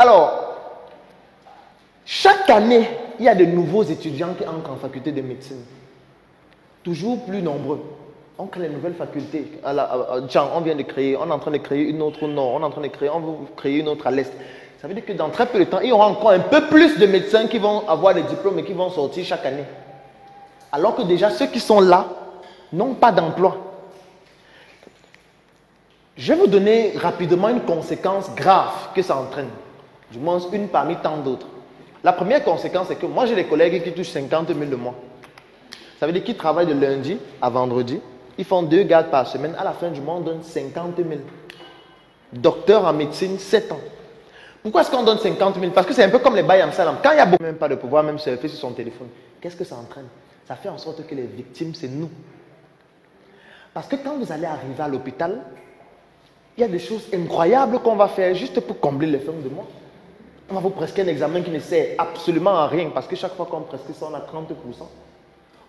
Alors, chaque année, il y a de nouveaux étudiants qui entrent en faculté de médecine. Toujours plus nombreux. On crée les nouvelles facultés. On vient de créer, on est en train de créer une autre au nord, on est en train de créer, on veut créer une autre à l'est. Ça veut dire que dans très peu de temps, il y aura encore un peu plus de médecins qui vont avoir des diplômes et qui vont sortir chaque année. Alors que déjà, ceux qui sont là n'ont pas d'emploi. Je vais vous donner rapidement une conséquence grave que ça entraîne. Du moins, une parmi tant d'autres. La première conséquence, c'est que moi, j'ai des collègues qui touchent 50 000 le mois. Ça veut dire qu'ils travaillent de lundi à vendredi. Ils font 2 gardes par semaine. À la fin du mois, on donne 50 000. Docteur en médecine, 7 ans. Pourquoi est-ce qu'on donne 50 000? Parce que c'est un peu comme les Bayam Salam. Quand il n'y a même pas de pouvoir même surfer sur son téléphone, qu'est-ce que ça entraîne? Ça fait en sorte que les victimes, c'est nous. Parce que quand vous allez arriver à l'hôpital, il y a des choses incroyables qu'on va faire juste pour combler les fins de mois. On va vous prescrire un examen qui ne sert absolument à rien parce que chaque fois qu'on prescrit ça, on a 30%.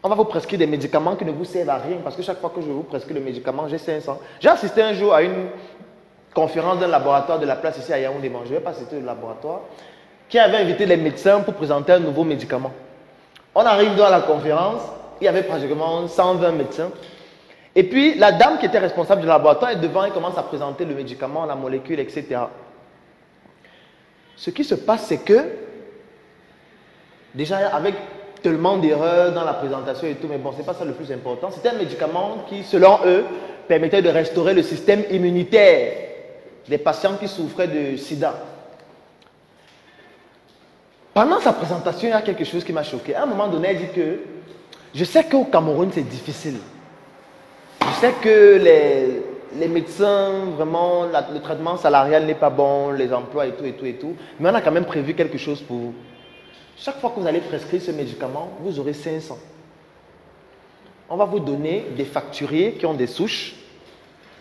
On va vous prescrire des médicaments qui ne vous servent à rien parce que chaque fois que je vous prescris le médicament, j'ai 500. J'ai assisté un jour à une conférence d'un laboratoire de la place ici à Yaoundé, je ne vais pas citer le laboratoire, qui avait invité les médecins pour présenter un nouveau médicament. On arrive dans la conférence, il y avait pratiquement 120 médecins. Et puis, la dame qui était responsable du laboratoire est devant et commence à présenter le médicament, la molécule, etc. Ce qui se passe, c'est que, déjà, avec tellement d'erreurs dans la présentation et tout, mais bon, ce n'est pas ça le plus important. C'était un médicament qui, selon eux, permettait de restaurer le système immunitaire des patients qui souffraient de sida. Pendant sa présentation, il y a quelque chose qui m'a choqué. À un moment donné, elle dit que je sais qu'au Cameroun, c'est difficile. Je sais que les médecins, vraiment, le traitement salarial n'est pas bon, les emplois et tout. Mais on a quand même prévu quelque chose pour vous. Chaque fois que vous allez prescrire ce médicament, vous aurez 500. On va vous donner des facturiers qui ont des souches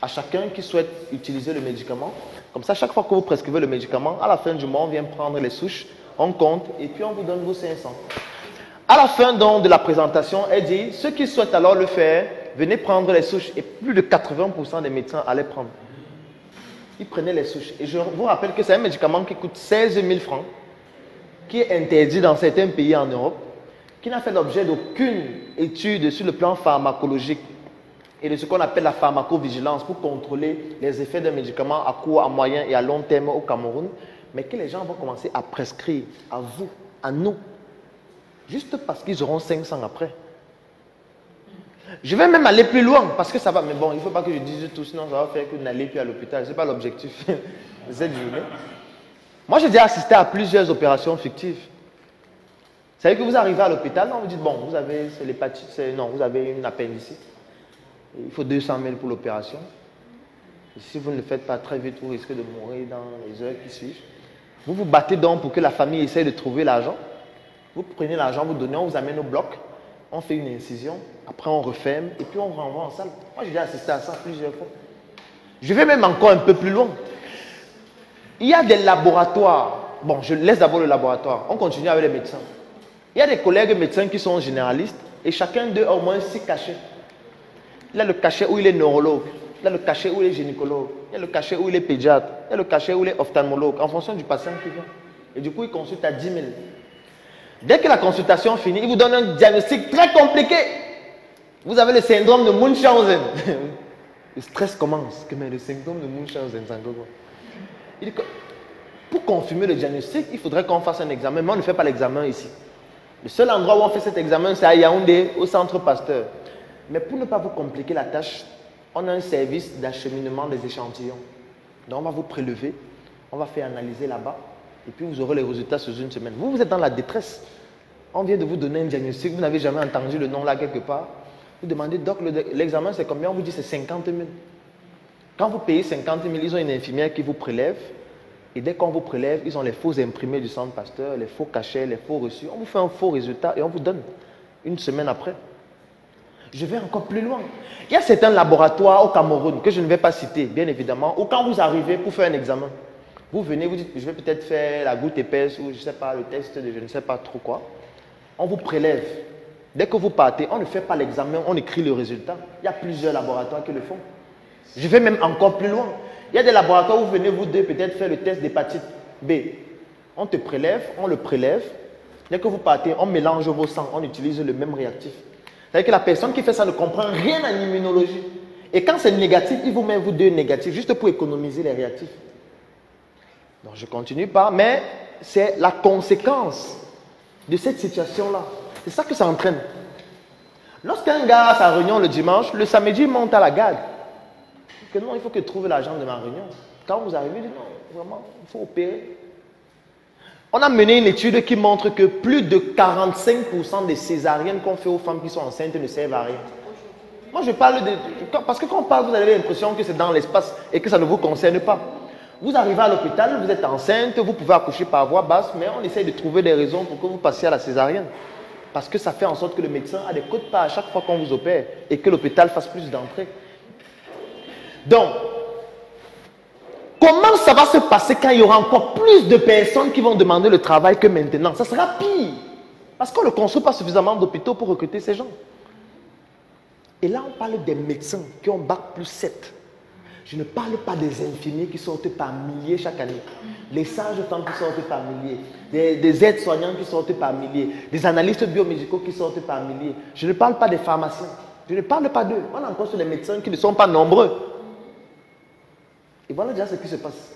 à chacun qui souhaite utiliser le médicament. Comme ça, chaque fois que vous prescrivez le médicament, à la fin du mois, on vient prendre les souches, on compte et puis on vous donne vos 500. À la fin donc de la présentation, elle dit, ceux qui souhaitent alors le faire, venez prendre les souches. Et plus de 80% des médecins allaient prendre. Ils prenaient les souches. Et je vous rappelle que c'est un médicament qui coûte 16 000 francs, qui est interdit dans certains pays en Europe, qui n'a fait l'objet d'aucune étude sur le plan pharmacologique et de ce qu'on appelle la pharmacovigilance pour contrôler les effets d'un médicament à court, à moyen et à long terme au Cameroun, mais que les gens vont commencer à prescrire à vous, à nous, juste parce qu'ils auront 500 après. Je vais même aller plus loin parce que ça va, mais bon, il ne faut pas que je dise tout, sinon ça va faire que vous n'allez plus à l'hôpital. Ce n'est pas l'objectif de cette journée. Moi, j'ai déjà assisté à plusieurs opérations fictives. Vous savez que vous arrivez à l'hôpital, on vous dit, bon, vous avez l'hépatite, non, vous avez une appendicite. Il faut 200 000 pour l'opération. Si vous ne le faites pas très vite, vous risquez de mourir dans les heures qui suivent. Vous vous battez donc pour que la famille essaye de trouver l'argent. Vous prenez l'argent, vous donnez, on vous amène au bloc, on fait une incision, après on referme et puis on renvoie en salle. Moi, j'ai déjà assisté à ça plusieurs fois. Je vais même encore un peu plus loin. Il y a des laboratoires. Bon, je laisse d'abord le laboratoire. On continue avec les médecins. Il y a des collègues médecins qui sont généralistes et chacun d'eux a au moins 6 cachets. Il a le cachet où il est neurologue. Il a le cachet où il est gynécologue. Il a le cachet où il est pédiatre. Il a le cachet où il est ophtalmologue, en fonction du patient qui vient. Et du coup, il consulte à 10 000. Dès que la consultation finit, il vous donne un diagnostic très compliqué. Vous avez le syndrome de Munchausen. Le stress commence. Mais le syndrome de Munchausen, c'est encore quoi? Il dit que pour confirmer le diagnostic, il faudrait qu'on fasse un examen. Mais on ne fait pas l'examen ici. Le seul endroit où on fait cet examen, c'est à Yaoundé, au centre Pasteur. Mais pour ne pas vous compliquer la tâche, on a un service d'acheminement des échantillons. Donc on va vous prélever, on va faire analyser là-bas, et puis vous aurez les résultats sous une semaine. Vous, vous êtes dans la détresse. On vient de vous donner un diagnostic, vous n'avez jamais entendu le nom là quelque part. Vous demandez, doc, l'examen c'est combien? On vous dit c'est 50 000. Quand vous payez 50 000, ils ont une infirmière qui vous prélève. Et dès qu'on vous prélève, ils ont les faux imprimés du centre Pasteur, les faux cachets, les faux reçus. On vous fait un faux résultat et on vous donne une semaine après. Je vais encore plus loin. Il y a certains laboratoires au Cameroun que je ne vais pas citer, bien évidemment, où quand vous arrivez pour faire un examen, vous venez, vous dites, je vais peut-être faire la goutte épaisse ou je ne sais pas, le test de je ne sais pas trop quoi. On vous prélève. Dès que vous partez, on ne fait pas l'examen, on écrit le résultat. Il y a plusieurs laboratoires qui le font. Je vais même encore plus loin. Il y a des laboratoires où vous venez, vous devez peut-être faire le test d'hépatite B. On te prélève, on le prélève. Dès que vous partez, on mélange vos sangs, on utilise le même réactif. C'est-à-dire que la personne qui fait ça ne comprend rien en immunologie. Et quand c'est négatif, il vous met vous deux négatifs, juste pour économiser les réactifs. Donc je ne continue pas, mais c'est la conséquence de cette situation-là. C'est ça que ça entraîne. Lorsqu'un gars a sa réunion le dimanche, le samedi, il monte à la garde. Que non, il faut que je trouve l'argent de ma réunion. Quand vous arrivez, il dit non, vraiment, il faut opérer. On a mené une étude qui montre que plus de 45% des césariennes qu'on fait aux femmes qui sont enceintes ne servent à rien. Moi, je parle de... Parce que quand on parle, vous avez l'impression que c'est dans l'espace et que ça ne vous concerne pas. Vous arrivez à l'hôpital, vous êtes enceinte, vous pouvez accoucher par voie basse, mais on essaye de trouver des raisons pour que vous passiez à la césarienne. Parce que ça fait en sorte que le médecin a des quotes-parts à chaque fois qu'on vous opère et que l'hôpital fasse plus d'entrées. Donc, comment ça va se passer quand il y aura encore plus de personnes qui vont demander le travail que maintenant? Ça sera pire. Parce qu'on ne construit pas suffisamment d'hôpitaux pour recruter ces gens. Et là, on parle des médecins qui ont Bac+7. Je ne parle pas des infirmiers qui sortent par milliers chaque année. Les sages-femmes qui sortent par milliers. Des aides-soignants qui sortent par milliers. Des analystes biomédicaux qui sortent par milliers. Je ne parle pas des pharmaciens. Je ne parle pas d'eux. On a encore sur les médecins qui ne sont pas nombreux. Et voilà déjà ce qui se passe.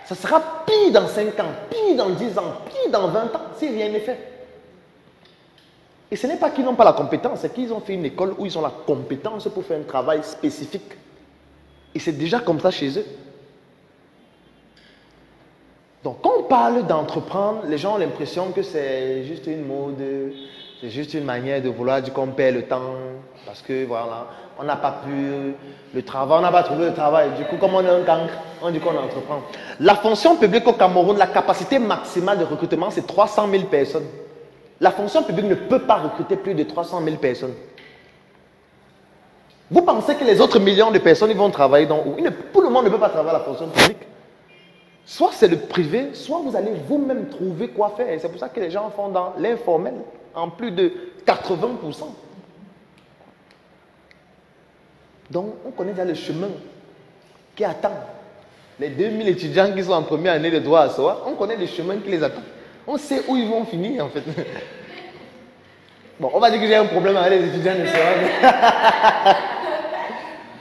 Ça sera pire dans 5 ans, pire dans 10 ans, pire dans 20 ans, si rien n'est fait. Et ce n'est pas qu'ils n'ont pas la compétence, c'est qu'ils ont fait une école où ils ont la compétence pour faire un travail spécifique. Et c'est déjà comme ça chez eux. Donc quand on parle d'entreprendre, les gens ont l'impression que c'est juste une mode, c'est juste une manière de vouloir dire qu'on perd le temps, parce que voilà, on n'a pas pu le travail, on n'a pas trouvé le travail. Du coup, comme on est un cancre, on dit qu'on entreprend. La fonction publique au Cameroun, la capacité maximale de recrutement, c'est 300 000 personnes. La fonction publique ne peut pas recruter plus de 300 000 personnes. Vous pensez que les autres millions de personnes ils vont travailler dans où? Tout le monde ne peut pas travailler à la fonction publique. Soit c'est le privé, soit vous allez vous-même trouver quoi faire. Et c'est pour ça que les gens font dans l'informel, en plus de 80%. Donc, on connaît déjà le chemin qui attend. Les 2000 étudiants qui sont en première année de droit à soi, on connaît le chemin qui les attend. On sait où ils vont finir, en fait. Bon, on va dire que j'ai un problème avec les étudiants de soi.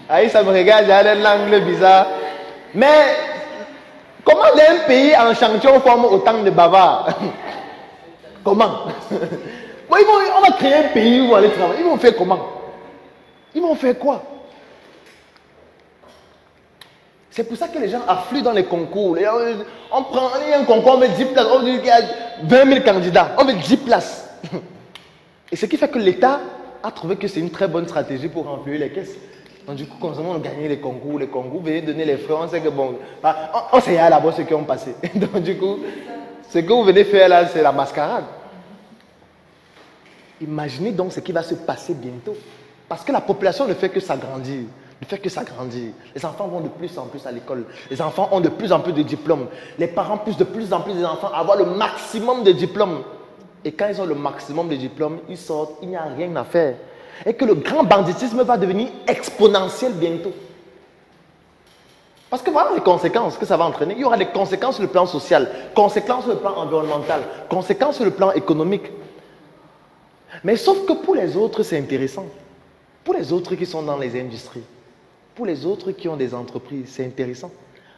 Aïe, ça me regarde, j'ai un angle bizarre. Mais, comment un pays en chantier forme autant de bavards? Comment? Bon, on va créer un pays où on va aller travailler. Ils vont faire comment? Ils vont faire quoi? C'est pour ça que les gens affluent dans les concours. On prend, il y a un concours, on met 10 places. On dit qu'il y a 20 000 candidats. On met 10 places. Et ce qui fait que l'État a trouvé que c'est une très bonne stratégie pour remplir les caisses. Donc du coup, quand on gagne les concours, vous venez donner les frais, on sait que bon, on sait là-bas ceux qui ont passé. Donc du coup, ce que vous venez faire là, c'est la mascarade. Imaginez donc ce qui va se passer bientôt. Parce que la population ne fait que s'agrandir. Ne fait que s'agrandir. Les enfants vont de plus en plus à l'école. Les enfants ont de plus en plus de diplômes. Les parents poussent de plus en plus des enfants à avoir le maximum de diplômes. Et quand ils ont le maximum de diplômes, ils sortent, il n'y a rien à faire. Et que le grand banditisme va devenir exponentiel bientôt. Parce que voilà les conséquences que ça va entraîner. Il y aura des conséquences sur le plan social, conséquences sur le plan environnemental, conséquences sur le plan économique. Mais sauf que pour les autres, c'est intéressant. Pour les autres qui sont dans les industries, pour les autres qui ont des entreprises, c'est intéressant.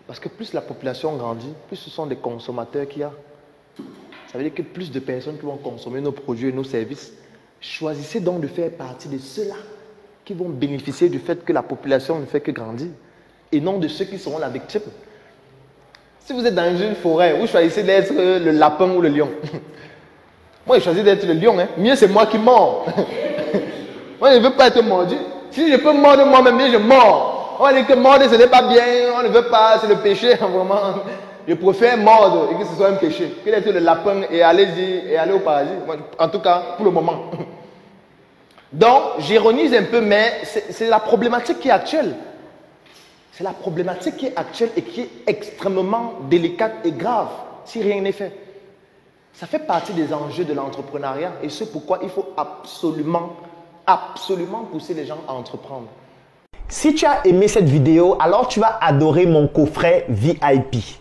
Parce que plus la population grandit, plus ce sont des consommateurs qu'il y a. Ça veut dire que plus de personnes qui vont consommer nos produits et nos services. Choisissez donc de faire partie de ceux-là qui vont bénéficier du fait que la population ne fait que grandir. Et non de ceux qui seront la victime. Si vous êtes dans une forêt, vous choisissez d'être le lapin ou le lion. Moi, je choisis d'être le lion. Hein. Mieux, c'est moi qui mords. Moi, je ne veux pas être mordu. Si je peux mordre moi-même, je mords. On va dire que mordre, ce n'est pas bien. On ne veut pas, c'est le péché. Vraiment. Je préfère mordre et que ce soit un péché que d'être le lapin et aller au paradis. En tout cas, pour le moment. Donc, j'ironise un peu, mais c'est la problématique qui est actuelle. C'est la problématique qui est actuelle et qui est extrêmement délicate et grave si rien n'est fait. Ça fait partie des enjeux de l'entrepreneuriat et c'est pourquoi il faut absolument pousser les gens à entreprendre. Si tu as aimé cette vidéo, alors tu vas adorer mon coffret VIP.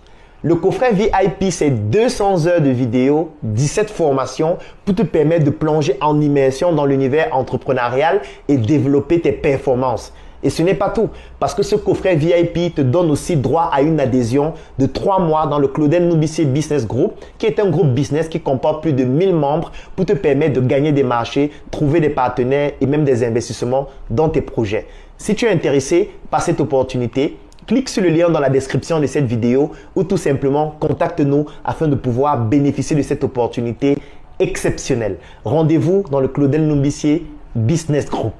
Le coffret VIP, c'est 200 heures de vidéo, 17 formations pour te permettre de plonger en immersion dans l'univers entrepreneurial et développer tes performances. Et ce n'est pas tout, parce que ce coffret VIP te donne aussi droit à une adhésion de 3 mois dans le Claudel Noubissier Business Group, qui est un groupe business qui comporte plus de 1000 membres pour te permettre de gagner des marchés, trouver des partenaires et même des investissements dans tes projets. Si tu es intéressé par cette opportunité, clique sur le lien dans la description de cette vidéo ou tout simplement contacte-nous afin de pouvoir bénéficier de cette opportunité exceptionnelle. Rendez-vous dans le Claudel Noubissier Business Group.